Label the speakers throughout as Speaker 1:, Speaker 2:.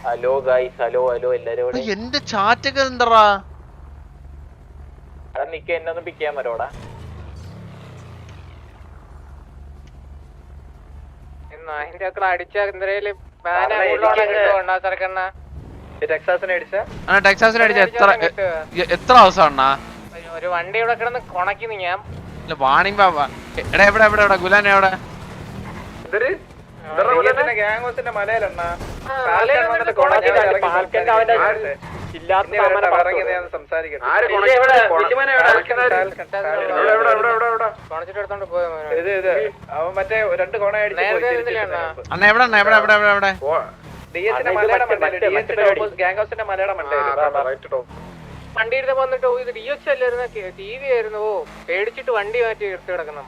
Speaker 1: Hello guys, hello hello എല്ലാരും.
Speaker 2: എന്റെ ചാറ്റൊക്കെ എന്താ
Speaker 1: നിക്ക എന്നെ ഒന്ന് പിക്ക് ചെയ്യാൻ പറ്റോടാ?
Speaker 2: എത്ര ദിവസം
Speaker 1: ഒരു വണ്ടി ഇവിടെ കിടന്ന് കൊണക്കി ഞാൻ
Speaker 2: വാണിംഗ് എടാ എവിടെ എവിടെ എവിടെ ഗുലാൻ എവിടെ?
Speaker 1: മറ്റേ രണ്ട് കോണ
Speaker 2: അണ്ണ എവിടെ എവിടെ എവിടെ എവിടെ എവിടെ?
Speaker 1: വണ്ടി എടുത്ത് വന്നിട്ട് ഇത് DH അല്ലായിരുന്നു, TV ആയിരുന്നു. പേടിച്ചിട്ട് വണ്ടി മാറ്റി എടുത്ത് കിടക്കണം.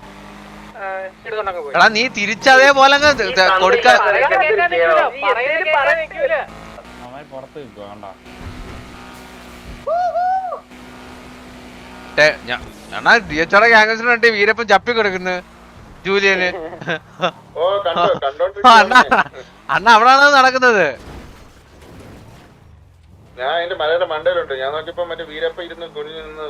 Speaker 2: എടാ നീ തിരിച്ചതേപോലെ കൊടുക്ക. അണ്ണാ DHയുടെ ഗ്യാങ്സിന് വേണ്ടി വീരപ്പൻ ചപ്പി കൊടുക്കുന്നു ജൂലിയന്. അണ്ണ അവിടാണ് നടക്കുന്നത്.
Speaker 3: ഞാൻ അതിന്റെ മലയുടെ മണ്ടയിലുണ്ട്. ഞാൻ നോക്കിയപ്പോ മറ്റേ വീരപ്പ ഇരുന്ന് കുനിഞ്ഞു നിന്ന്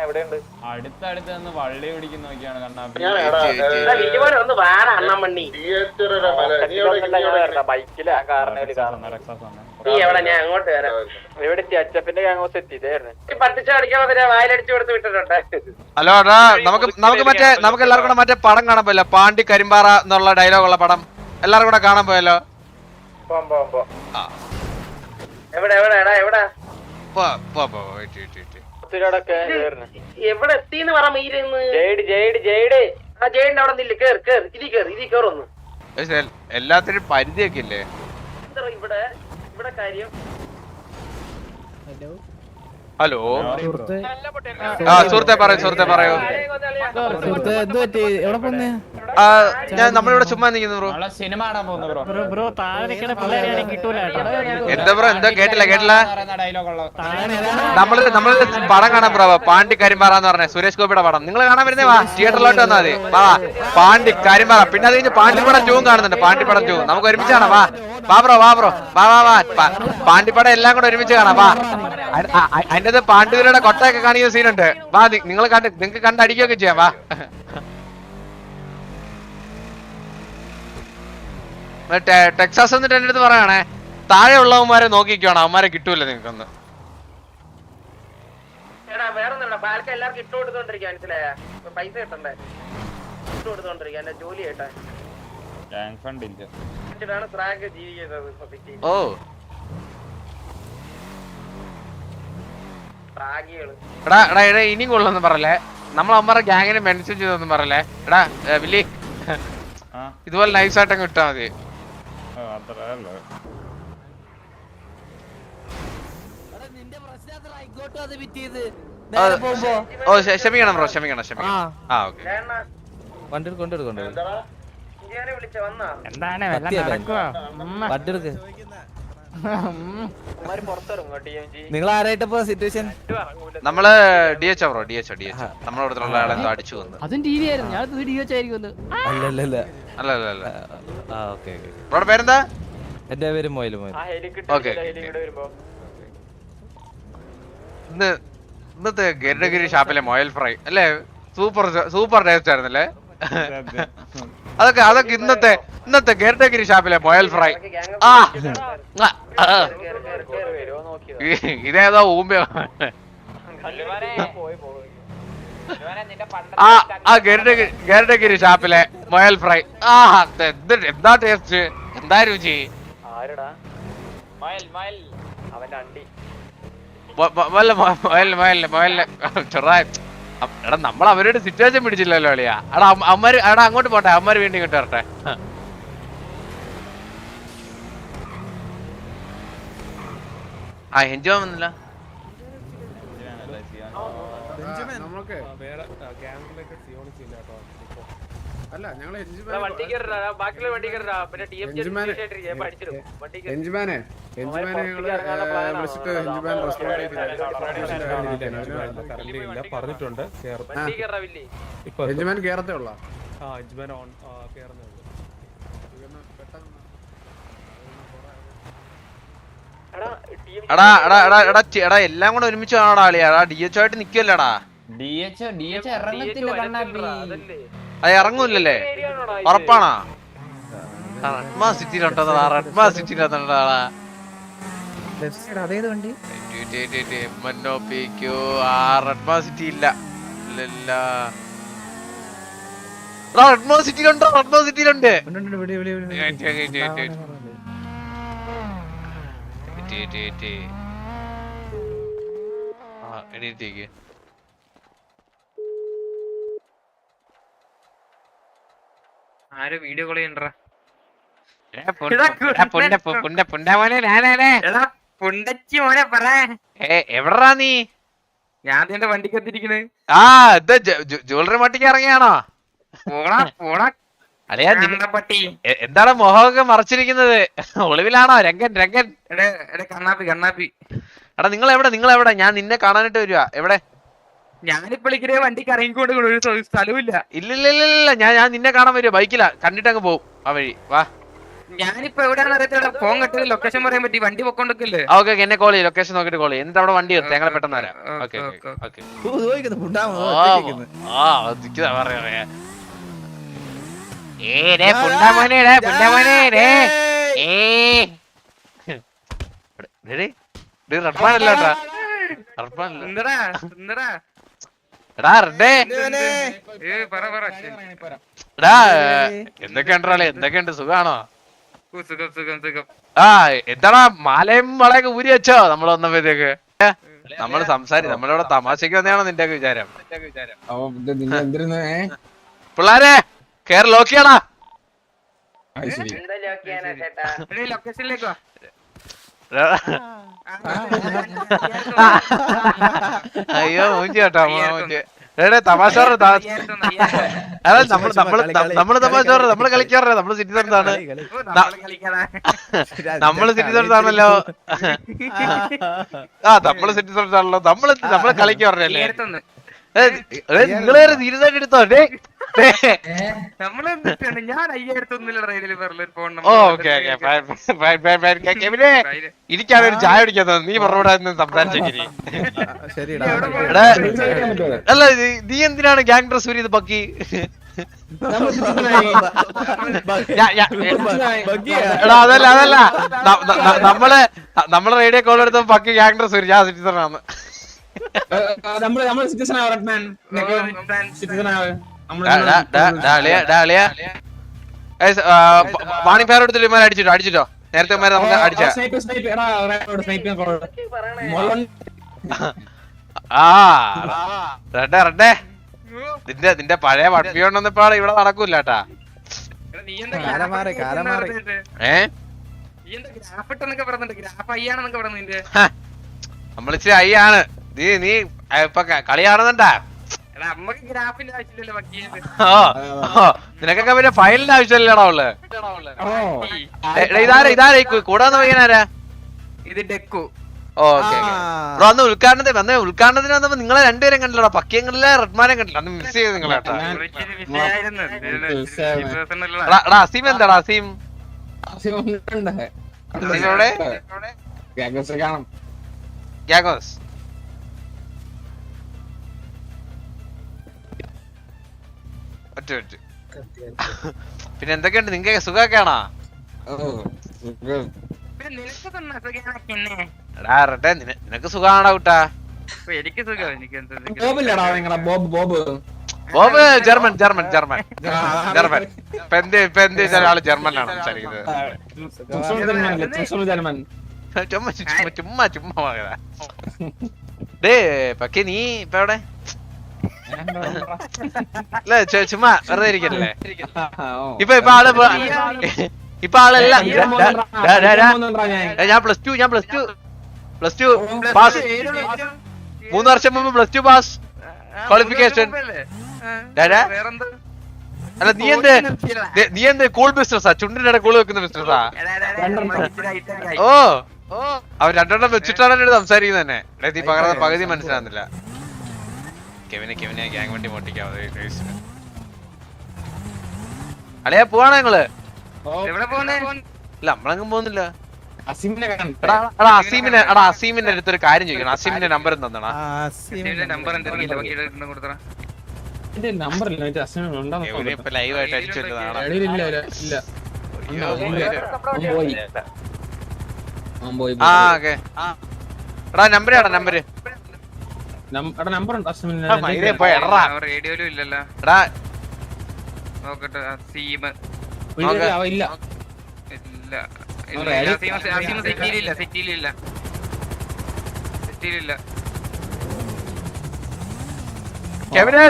Speaker 1: എവിടെയുണ്ട്?
Speaker 4: അടുത്തടുത്ത് നിന്ന് വള്ളി പിടിക്കുന്ന നോക്കിയാണ് കണ്ണാപ്പി.
Speaker 1: ബൈക്കിലാ കാറിന് ഇവിടെ അച്ചപ്പിന്റെ ഗ്യാങ്ങോസ് എത്തിയതായിരുന്നു. വായിലടിച്ചു കൊടുത്ത് വിട്ടിട്ടുണ്ട്.
Speaker 2: ഹലോ എടാ നമുക്ക് മറ്റേ നമുക്ക് എല്ലാവർക്കും കൂടെ മറ്റേ പടം കാണാൻ പോയല്ലോ, പാണ്ടി കരിമ്പാറ എന്നുള്ള ഡയലോഗുള്ള പടം എല്ലാവർക്കും കൂടെ കാണാൻ പോയല്ലോ.
Speaker 1: എവിടെ എവിടെ എവിടെ
Speaker 5: എവിടെ എത്തിന്ന് പറ മീരന്ന്. അവിടെ നില്ല കേറ് കേറ് ഇതി കേറ് ഇതി കേറൊന്ന്.
Speaker 2: എല്ലാത്തിനും പരിധിയൊക്കെ ഇല്ലേ
Speaker 5: ഇവിടെ ഇവിടെ കാര്യം?
Speaker 2: ഹലോ സുഹൃത്തെ പറയൂ സുഹൃത്തെ പറയൂ. ഞാൻ നമ്മളിവിടെ ചുമ്മാ നിൽക്കുന്നു ബ്രോ.
Speaker 4: സിനിമ കാണാൻ പോകുന്നു ബ്രോ.
Speaker 2: എന്താ ബ്രോ എന്താ കേട്ടില്ല നമ്മള് പടം കാണാൻ ബ്രോ, പാണ്ടി കരിമ്പാറ എന്ന് പറഞ്ഞ സുരേഷ് ഗോപിയുടെ പടം. നിങ്ങൾ കാണാൻ വരുന്നേ വാ, തിയേറ്ററിലോട്ട് വന്നാൽ മതി. വാ പാണ്ടി കരിമ്പാറ. പിന്നെ അത് കഴിഞ്ഞ് പാണ്ടിപ്പടം 2 കാണുന്നുണ്ട്. പാണ്ടിപ്പടം 2 നമുക്ക് ഒരുമിച്ച് കാണാം. വാ വാ ബ്രോ വാ ബ്രോ വാ വാ വാ. പാണ്ടിപ്പടം എല്ലാം കൂടെ ഒരുമിച്ച് കാണാം. വാ അതിന്റെ പാണ്ഡുവിരുടെ കൊട്ടയൊക്കെ കാണിക്കുന്ന സീനുണ്ട്. വാ നിങ്ങൾക്ക് കണ്ടടിക്കുകയൊക്കെ ചെയ്യാം. വാ ടെക്സാസ് എന്നിട്ട് എന്റെ അടുത്ത് പറയണേ, താഴെ ഉള്ളവന്മാരെ നോക്കിക്കോണം, അവന്മാരെ കിട്ടൂല നിങ്ങൾക്കൊന്ന്.
Speaker 5: ബാൽക്ക് എല്ലാവർക്കും ഇട്ട് കൊടുത്തോണ്ടിരിക്കുക, മനസ്സിലായ? പൈസ കിട്ടണ്ടേ? ഇട്ട് കൊടുത്തോണ്ടിരിക്കുക എന്റെ ജോലി ആയിട്ടാ.
Speaker 2: ഓ എടാ എടാ എടാ ഇനിയും കൊള്ളൊന്നും പറയല്ലേ, നമ്മൾ അവന്മാരെ ഗ്യാങ്ങിനെ മെൻഷൻ ചെയ്തൊന്നും പറയല്ലേ. എടാ വില്ലി ഇതുപോലെ നൈസായിട്ടങ്ങ് ഇട്ടാ മതി. ഓ ക്ഷമിക്കണം ബ്രോ, ക്ഷമിക്കണം. ആ ഓക്കെ.
Speaker 6: നിങ്ങൾ ആരായിട്ടപ്പോ സിറ്റുവേഷൻ?
Speaker 2: നമ്മള് DH ബ്രോ, DH നമ്മളെ ഇവിടുത്തെ ആളെന്തോ അടിച്ചു വന്നു.
Speaker 7: അതും TV ആയിരുന്നു. ഞാൻ DH ആയിരിക്കും.
Speaker 2: അല്ല ബ്രോയുടെ പേരെന്താ?
Speaker 6: എന്റെ പേര് മോയിൽ.
Speaker 2: ഓക്കെ ഇന്നത്തെ ഗരുഡഗിരി ഷാപ്പിലെ മോയൽ ഫ്രൈ അല്ലേ, സൂപ്പർ ടേസ്റ്റ് ആയിരുന്നല്ലേ. അതൊക്കെ ഇന്നത്തെ ഗരുഡഗിരി ഷാപ്പിലെ മോയൽ ഫ്രൈ. ഇതേതോ ഊമ്പ ഗരുഡഗിരി ഷാപ്പിലെ മോയൽ ഫ്രൈ. എന്താ ടേസ്റ്റ്, എന്താ രുചി. എടാ നമ്മൾ അവരുടെ സിറ്റുവേഷൻ പിടിച്ചില്ലല്ലോ അളിയാ. എടാ അമ്മര് എടാ അങ്ങോട്ട് പോട്ടെ, അമ്മര് വീണ്ടും ഇങ്ങോട്ട് വരട്ടെ. ഹെഞ്ചോ വന്നില്ല.
Speaker 8: അല്ല ഞങ്ങള്
Speaker 9: പറഞ്ഞിട്ടുണ്ട്
Speaker 8: കേരളത്തെ ഉള്ള
Speaker 2: എടാ എടാ എടാ എടാ എടാ എല്ലാം കൂടെ ഒരുമിച്ച് കാണാടാ ആളിയാ എടാ DH ആയിട്ട് നിക്കല്ലടാ.
Speaker 4: DH ഇറങ്ങത്തില്ല കണ്ണാപ്പി.
Speaker 2: അത് ഇറങ്ങൂല്ലല്ലേ? ഉറപ്പാണോ? റെഡ്മാ സിറ്റിയിലുണ്ടോടാ, റെഡ്മാ സിറ്റിയിലുണ്ടോടാ.
Speaker 6: അതേത് വണ്ടി?
Speaker 2: റെഡ്മാ സിറ്റി ഇല്ല. റെഡ്മാ സിറ്റിയിലുണ്ടോ? റെഡ്മാ സിറ്റിയിലുണ്ട്. എണീറ്റേക്ക്.
Speaker 1: ആര് വീഡിയോ കോൾ ചെയ്യണ്ടാ?
Speaker 2: എവിടാ നീ?
Speaker 1: ഞാൻ എന്റെ വണ്ടിക്കത്തിരിക്കണ്.
Speaker 2: ആ ഇത് ജ്വല്ലറി മട്ടിക്ക് ഇറങ്ങിയാണോ? അളിയാ എന്താണ് മുഖമൊക്കെ മറച്ചിരിക്കുന്നത്? ഒളിവിലാണോ? രംഗൻ രംഗൻ.
Speaker 1: കണ്ണാപ്പി
Speaker 2: എടാ നിങ്ങൾ എവിടെ? ഞാൻ നിന്നെ കാണാനായിട്ട് വരുവാ. എവിടെ?
Speaker 1: ഞാനിപ്പോ വണ്ടിക്ക് ഇറങ്ങിക്കൊണ്ട് ഒരു സ്ഥലമില്ല.
Speaker 2: ഇല്ലില്ല ഞാൻ നിന്നെ കാണാൻ വരുവാ. ബൈക്കിലാ. കണ്ടിട്ട് അങ്ങ് പോവും ആ വഴി. വാ.
Speaker 1: ഞാനിപ്പോ എവിടെയാണെന്ന് അറിയത്തില്ല. ഫോൺ കെട്ടി ലൊക്കേഷൻ പറയാൻ പറ്റി. വണ്ടി പൊക്കോണ്ടൊക്കെ.
Speaker 2: ഓക്കെ എന്നെ കോൾ ചെയ്യും. ലൊക്കേഷൻ നോക്കിട്ട് കോൾ ചെയ്യും. എന്നിട്ട് അവിടെ വണ്ടി നിർത്തി ഞങ്ങളെ പെട്ടെന്ന് വരാം. Okay okay. പറയാ എന്തൊക്കെയുണ്ട്? സുഖാണോ? ആ എന്താടാ മാലയും വളയൊക്കെ ഊരി വെച്ചോ? നമ്മൾ വന്നപ്പോഴത്തേക്ക് നമ്മള് നമ്മളിവിടെ തമാശക്ക് വന്നെയാണോ നിന്റെ വിചാരം? പിള്ളാരെ കേറി ലോക്കിയാണോ?
Speaker 1: ലൊക്കേഷനിലേക്ക്
Speaker 2: അയ്യോ മൂഞ്ചി കേട്ടോ മൂഞ്ചി. തമാശ നമ്മള് തമാശ നമ്മള് കളിക്കാറേ. നമ്മള് സിറ്റിസൺസാണ്. നമ്മള് സിറ്റിസൺസാണല്ലോ. ആ നമ്മള് സിറ്റിസൺസാണല്ലോ. നമ്മള് കളിക്കാറല്ലേ? നിങ്ങള് സീരിയസായിട്ട് എടുത്തോ? എനിക്കാണ് ഒരു ചായ കുടിക്കാൻ തോന്നുന്നു. നീ പറഞ്ഞൂടെ സംസാരിച്ചെങ്കിൽ. അല്ല നീ എന്തിനാണ് ഗ്യാങ് ഡ്രസ് ഊരിയത് പക്കി? എടാ അതല്ല നമ്മള് റേഡിയോ കോൾ എടുത്തപ്പോ പക്കി ഗ്യാങ് ഡ്രസ് ഊരി. ഞാൻ സിറ്റിസണാണ്. വാണിപ്പാറ എടുത്തിട്ട് അടിച്ചിട്ടോ? നേരത്തെ നമുക്ക് അടിച്ച റെഡേ നിന്റെ പഴയ വട്ടിയോണ്ടൊന്നിപ്പോ ഇവിടെ നടക്കൂല്ലാട്ടാ. നമ്മളിച്ചിരി അയ്യാണ്. നീ ഇപ്പൊ കളിയാണെന്നുണ്ടാ? നിനക്കൊക്കെ പിന്നെ ഫയലിന്റെ ആവശ്യമില്ലടാ ഉള്ളു. ഇതാരാ കൂടാന്ന് പയ്യനാരാ?
Speaker 1: ഇത് ഡെക്കു.
Speaker 2: ഓക്കെ അന്ന് ഉദ്ഘാടനത്തിന് വന്നപ്പോ നിങ്ങളെ രണ്ടുപേരും കണ്ടില്ലടാ. പക്കിയും കണ്ടില്ല, റെഡ്മാനെ കണ്ടില്ല. അന്ന് മിസ് ചെയ്ത് നിങ്ങളേട്ടാ. അസീം എന്താടാ? അസീം എവിടെ? ഗ്യാഗോസ് പിന്നെ എന്തൊക്കെയുണ്ട്? നിങ്ങൾക്ക് സുഖമൊക്കെ ആണോ? നിനക്ക് സുഖാണോ കുട്ടാ?
Speaker 1: എനിക്ക് സുഖം. എനിക്ക്
Speaker 2: ബോബ് ജർമ്മൻ ഇപ്പൊ എന്ത് ആള് ജർമ്മനിലാണ് സംസാരിക്കുന്നത്. ചുമ്മാ പക്കെ നീ ഇപ്പൊ എവിടെ? ചുമ്മാ വെറുതെ ഇരിക്കല്ലേ? ഇപ്പൊ ആളെല്ലാം ഞാൻ പ്ലസ് ടു പാസ്. 3 വർഷം മുമ്പ് +2 പാസ് ക്വാളിഫിക്കേഷൻ. അല്ല നീ എന്ത് കൂൾ ബിസിനസ്സാ? ചുണ്ടിനിടെ കൂള് വെക്കുന്ന ബിസിനസ്സാ? ഓ അവർ രണ്ടെണ്ണം വെച്ചിട്ടാണ് എന്നോട് സംസാരിക്കുന്നത് തന്നെ. നീ പകുതി മനസ്സിലാകുന്നില്ല. കെവിനെ ഗ്യാങ് വണ്ടി മോട്ടിക്കാം. അളിയാ പോവാണോ നിങ്ങള്? ഇല്ല നമ്മളെങ്ങും പോകുന്നില്ല. അസീമിന്റെ അടുത്തൊരു കാര്യം ചോദിക്കണം. അസീമിന്റെ നമ്പർ എന്താ? ഇപ്പൊ ലൈവായിട്ട് അടിച്ചു നമ്പർ നമ്പര്
Speaker 9: റേഡിയോയിലും ഇല്ലല്ലോ. നോക്കട്ടെ. ഇല്ല സിറ്റിയിലില്ല.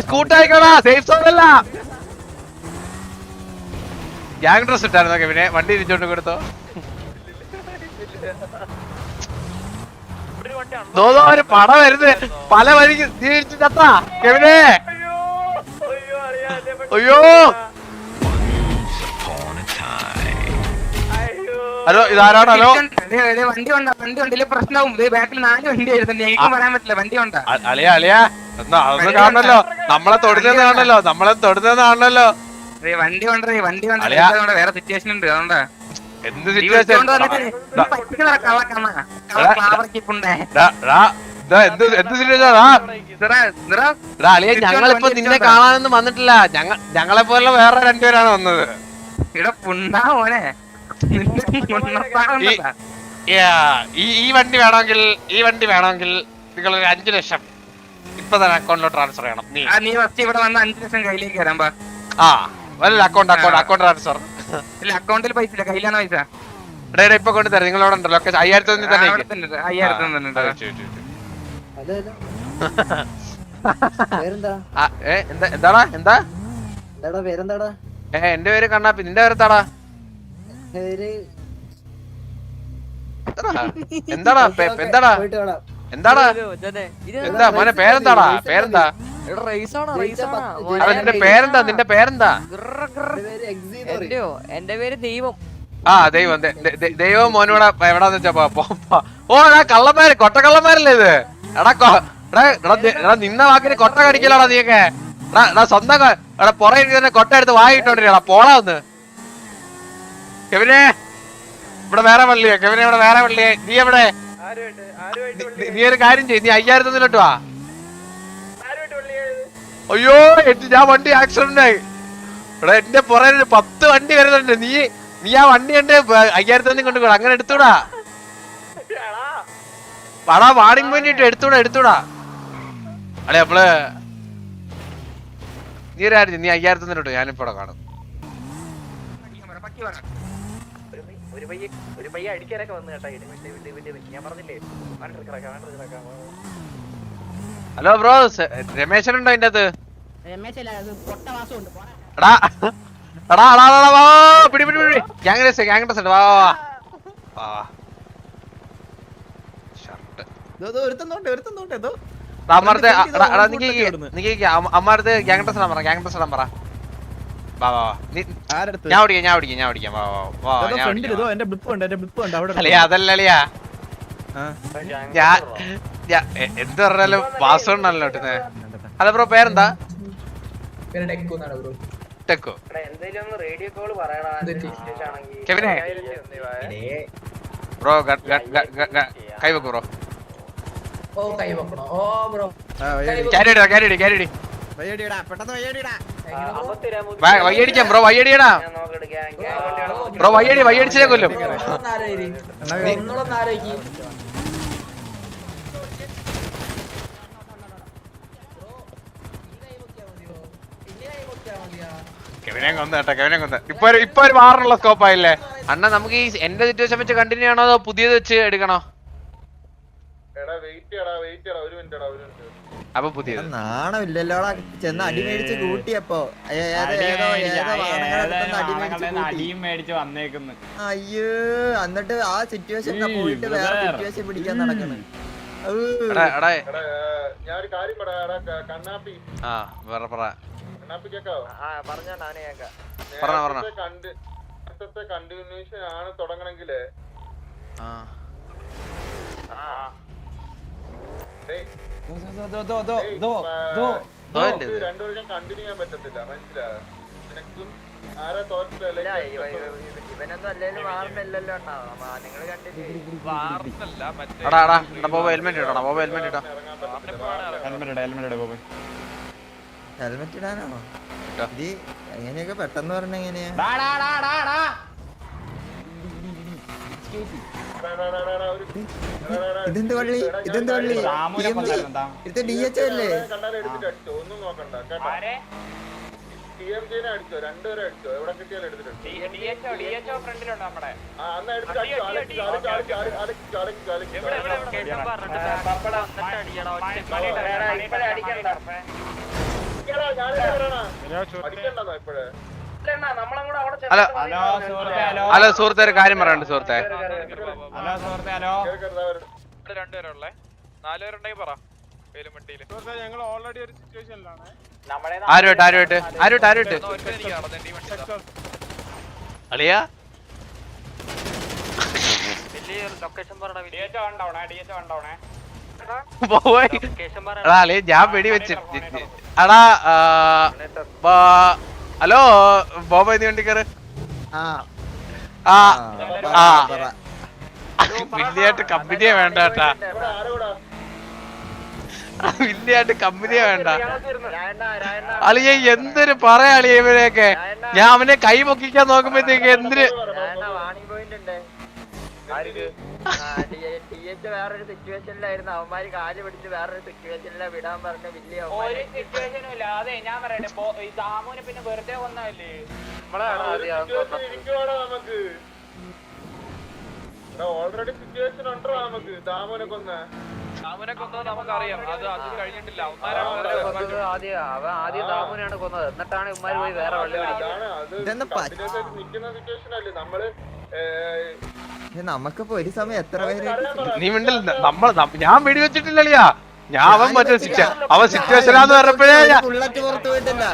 Speaker 2: സ്കൂട്ടായിക്കോടാ, സേഫ് സോൺ അല്ല. ഗ്യാങ് ഡ്രസ് ഇട്ടായിരുന്നോ കെവിനെ? വണ്ടി തിരിച്ചോണ്ട് കൊടുത്തോ? ഒരു പട വരുന്നത് പല വഴിക്ക് തിരിച്ചു ചത്താ കെവിനെ. അയ്യോ ഹലോ, ഇതാരാണ്? ഹലോ,
Speaker 9: വണ്ടി വണ്ടിയില് പ്രശ്നവും. ബാക്കിൽ 4 വണ്ടി ആയിരുന്നു. എനിക്കും പറയാൻ പറ്റില്ല. വണ്ടി ഉണ്ടാ
Speaker 2: അളിയാ എന്നാ അതൊന്നും കാണണല്ലോ. നമ്മളെ തൊടുന്നത് കാണണല്ലോ.
Speaker 9: വണ്ടി വേറെ സിറ്റുവേഷൻ ഉണ്ട്. അതുകൊണ്ടാ
Speaker 2: എന്ത് സിറ്റുവേഷൻ? ഞങ്ങളിപ്പോ നിന്നെ കാണാനൊന്നും വന്നിട്ടില്ല. ഞങ്ങളെ പോലുള്ള വേറെ 2 പേരാണ് വന്നത്.
Speaker 9: ഇവിടെ പുണ്ണാ മോനെ.
Speaker 2: ഈ വണ്ടി വേണമെങ്കിൽ നിങ്ങൾ 5 ലക്ഷം ഇപ്പൊ തന്നെ അക്കൗണ്ടിലോട്ട് ട്രാൻസ്ഫർ ചെയ്യണം.
Speaker 9: നീ ഫസ്റ്റ് ഇവിടെ വന്ന് 5 ലക്ഷം കയ്യിലേക്ക് തരാൻ പാ.
Speaker 2: അക്കൗണ്ട് ട്രാൻസ്ഫർ
Speaker 9: ഇല്ല, അക്കൗണ്ടിൽ പൈസ ഇല്ല, കയ്യിലാണ് പൈസ.
Speaker 2: ഇപ്പൊ കൊണ്ട് തരാം. നിങ്ങൾ അവിടെ ഉണ്ടല്ലോ. 5000 തന്നെ.
Speaker 5: 5000
Speaker 2: എന്താടാ?
Speaker 5: പേരെന്താടാ?
Speaker 2: എന്റെ പേര് കണ്ണാപ്പി. നിന്റെ പേരെന്താടാ? എന്താടാ മോനെ പേരെന്താടാ? നിന്റെ പേരെന്താ?
Speaker 7: എന്റെ പേര് ദൈവം.
Speaker 2: ദൈവം. ദൈവം മോനോടെ എവിടാന്ന് വെച്ചാ കള്ളന്മാര്, കൊട്ടക്കള്ളന്മാരല്ലേ ഇത്? നിന്ന വാക്കിന് കൊട്ട കടിക്കലാടാ നീയൊക്കെ. സ്വന്തം പുറകെ തന്നെ കൊട്ട എടുത്ത് വായിട്ടോണ്ടിരിക്കടാ. പോടാ ഒന്ന് കെവിനെ. ഇവിടെ വേറെ പള്ളിയാ കെവിനെ, ഇവിടെ വേറെ പള്ളിയെ. നീ എവിടെ? നീ ഒരു കാര്യം ചെയ്യ്, നീ 5000 തന്നിട്ട് വാ. അയ്യോ, ഞാൻ വണ്ടി ആക്സിഡന്റ് ആയി. ഇവിടെ എന്റെ പുറകിൽ 10 വണ്ടി വരുന്നുണ്ട്. നീ ആ വണ്ടി കണ്ട് 5000 കൊണ്ടുപോടാ. അങ്ങനെ എടുത്തൂടാ. പടാ വാണിംഗ് വേണ്ടിട്ട് എടുത്തൂടാ. അല്ലെ നമ്മള് നീ ഒരു കാര്യം, നീ 5000 തന്നിട്ട് ഞാനിപ്പോ കാണും.
Speaker 5: ഒരു പയ്യ അടിക്കാനൊക്കെ വന്നു കേട്ടാ. ഞാൻ പറഞ്ഞില്ലേ.
Speaker 2: ഹലോ ബ്രോ, രമേശനുണ്ടോ അതിന്റെ അകത്ത്? പിടി ഗ്യാങ് ഡ്രസ് ഉണ്ട്. അമ്മാരത്തെ ഗ്യാങ് ഡ്രസ് ഇടാൻ പറ. ഞാൻ ഓടിക്കാം. അതല്ലളിയാ, എന്ത് പറഞ്ഞാലും പാസ്വേഡ് ആണല്ലോ ഇട്ടുന്നത്. ഹലോ ബ്രോ, പേരെന്താ? ടെക്കോ. കെവിനെ ബ്രോ കൈവെക്കു ബ്രോ. ക്യാരി വയ്യടിക്കാം ബ്രോ. വയ്യടിയടാ ബ്രോ. വയ്യടിച്ചേ കൊല്ലും. കെവിനെ കൊന്ന. ഇപ്പൊ ഒരു മാറുള്ള സ്കോപ്പ് ആയില്ലേ അണ്ണ? നമുക്ക് ഈ എന്റെ സിറ്റുവേഷൻ വെച്ച് കണ്ടിന്യൂ ആണോ അതോ പുതിയത് വെച്ച് എടുക്കണോ? അപ്പൊ പുതിയത്
Speaker 10: നാണമില്ലല്ലോ. ചെന്ന് അടി മേടിച്ച് കൂട്ടിയപ്പോ അയ്യോ, എന്നിട്ട് ആ സിറ്റുവേഷൻ പോയിട്ട് വേറെ സിറ്റുവേഷൻ പിടിക്കാൻ നടക്കണം.
Speaker 3: ഞാനൊരു കാര്യം കണ്ണാപ്പി കണ്ടിന്യൂഷൻ ആണ് തുടങ്ങണെങ്കില് രണ്ടുപേരും കണ്ടിന്യൂ ചെയ്യാൻ പറ്റത്തില്ല. മനസ്സിലായോ? നിനക്കും ആരാ തോറ്റിട്ടല്ലേ
Speaker 10: ഇവനൊന്നും അല്ലേലും വാർന്നല്ലോ നിങ്ങൾ കണ്ടില്ലേ
Speaker 2: എടാ എടാ എടാ ബോബ ഹെൽമെറ്റ് ഇടണം ബോബ ഹെൽമെറ്റ് ഇടാം
Speaker 10: ഹെൽമെറ്റ് ഇടാനാണോ ഇത് എങ്ങനെയൊക്കെ പെട്ടെന്ന് പറഞ്ഞ എങ്ങനെയാ ഇതെന്ത് വള്ളി ഇതെന്ത് വള്ളി ഇത് DH അല്ലേ
Speaker 3: കണ്ടാലും എടുത്തിട്ട് അടിച്ചോ ഒന്നും നോക്കണ്ട കേട്ടോ TMJ-നെ അടിച്ചോ രണ്ടുപേരെ അടിച്ചോ എവിടെ കിട്ടിയാലും എടുത്തിട്ടുണ്ട് ആ അന്ന് എടുത്തിട്ട് അടിച്ചോ അടിക്കണ്ടോ ഇപ്പഴേ
Speaker 5: നമ്മളങ്ങോട്ട് അവിടെ
Speaker 2: ഹലോ
Speaker 5: ചെന്ന്
Speaker 2: ഹലോ സുഹൃത്തെ ഒരു കാര്യം പറയാനുണ്ട് സുഹൃത്തെ
Speaker 1: രണ്ടുപേരുള്ളേ 4 പേരുണ്ടെങ്കിൽ പറ ഞങ്ങൾ ഓൾറെഡി ഒരു സിറ്റുവേഷനിലാണ്
Speaker 2: ആരുമായിട്ട് അളിയാ പോയി എടാ അളിയ ഞാൻ വെടി വെച്ചിട്ട് എടാ ഹലോ ബോബ നീ വണ്ടി കയറ്
Speaker 10: ആ
Speaker 2: ആ ആ
Speaker 10: പറ
Speaker 2: വലിയായിട്ട് കമ്പനിയെ വേണ്ട കേട്ടാ വലിയായിട്ട് കമ്പനിയെ വേണ്ട അളിയ എന്തൊരു പറയാ അളിയ ഇവരെയൊക്കെ ഞാൻ അവനെ കൈ പൊക്കിക്കാൻ നോക്കുമ്പോഴത്തേക്ക് എന്തിന്
Speaker 10: വാണിംഗ് പോയിന്റ് ഉണ്ട് TH വേറൊരു സിറ്റുവേഷനിലായിരുന്നു അവന്മാര് കാല് പിടിച്ച് വേറൊരു സിറ്റുവേഷനിലാ വിടാൻ പറഞ്ഞ വലിയ
Speaker 5: ഒരു സിറ്റുവേഷനും ഇല്ല അതെ ഞാൻ പറയട്ടെ ഈ ദാമുവിനെ പിന്നെ വെറുതെ കൊന്നല്ലേ
Speaker 3: നമുക്ക് ഓൾറെഡി സിറ്റുവേഷൻ ഉണ്ടോ നമുക്ക് ദാമനെ കൊന്ന
Speaker 1: നമുക്കറിയാം അത് കഴിഞ്ഞിട്ടില്ല
Speaker 5: ആദ്യം ദാമുവിനെയാണ് കൊന്നത് എന്നിട്ടാണ് ഉമ്മാര് പോയി വേറെ വള്ളി
Speaker 3: നിക്കുന്ന സിറ്റുവേഷൻ അല്ലേ നമ്മള്
Speaker 10: നമുക്കിപ്പോ ഒരു സമയം എത്ര പേര്
Speaker 2: നീ മിണ്ടില്ല ഞാൻ വെടി വെച്ചിട്ടില്ലളിയാ ഞാൻ അവൻ മറ്റേ അവൻ സിറ്റുവേഷനാന്ന് പറഞ്ഞപ്പോഴേ
Speaker 10: ബുള്ളറ്റ് പുറത്തു പോയിട്ടില്ല